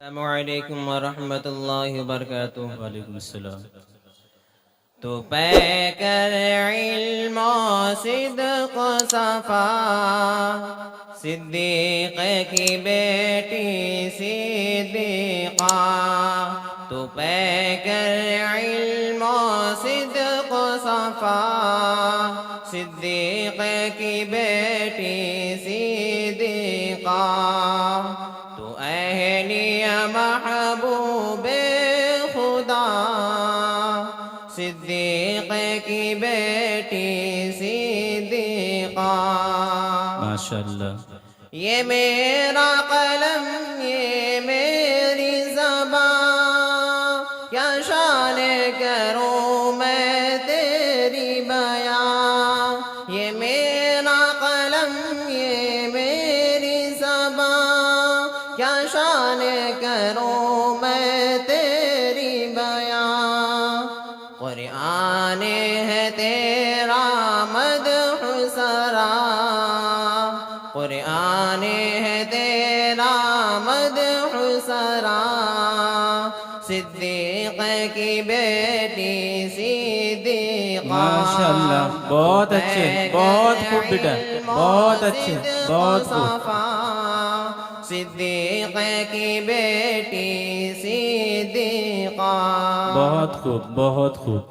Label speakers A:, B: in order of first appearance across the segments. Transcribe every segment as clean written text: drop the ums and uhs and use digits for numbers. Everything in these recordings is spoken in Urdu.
A: السلام علیکم ورحمۃ اللہ وبرکاتہ۔
B: وعلیکم السلام۔
A: تو پیکر علم و صدق صفا، صدیق کی بیٹی صدیقہ۔ تو پیکر علم و صدق صفا، صدیق کی بیٹی صدیقہ۔ تو اہلیہ محبوب خدا، صدیق کی بیٹی صدیقہ۔
B: ماشاءاللہ۔
A: یہ میرا قلم، یہ میری زبان، کیا شان کروں میں تیری بیان۔ یہ میرا قلم، یہ میری زبان، کیا شان کروں میں تیری بیان۔ قرآن ہے تیرا مدح سرا، قرآن ہے تیرا مدح سرا۔ صدیق کی بیٹی صدیقہ۔
B: ماشاءاللہ، بہت اچھے، بہت خوب بیٹا، بہت اچھے، بہت خوب۔
A: صدیق کی بیٹی صدیقہ۔
B: بہت خوب، بہت خوب۔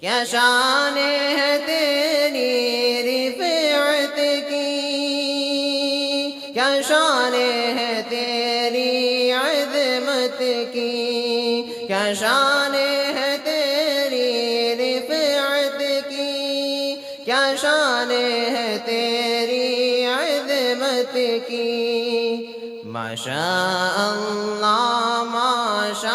A: کیا شان ہے تیری رفعت کی، کیا شان ہے تیری عظمت کی، کیا شان ہے تیری رفعت کی، کیا شان ہے تیری عظمت کی۔ ماشاء اللہ ماشاء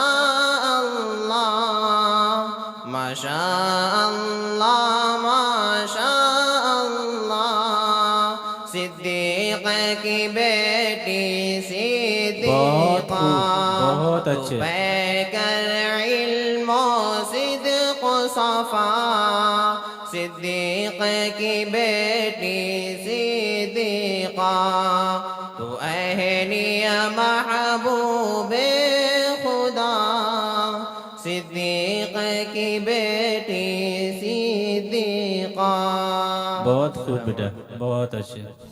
A: اللہ، ماشاء اللہ ماشاء اللہ۔ صدیق کی بیٹی صدیقہ۔
B: بہت اچھے۔
A: پیکر علم و صدق صفا، صدیق کی بیٹی صدیقہ۔ تو اہلیہ محبوب خدا، صدیق کی بیٹی صدیقہ۔
B: بہت خوب بیٹا، بہت اچھے۔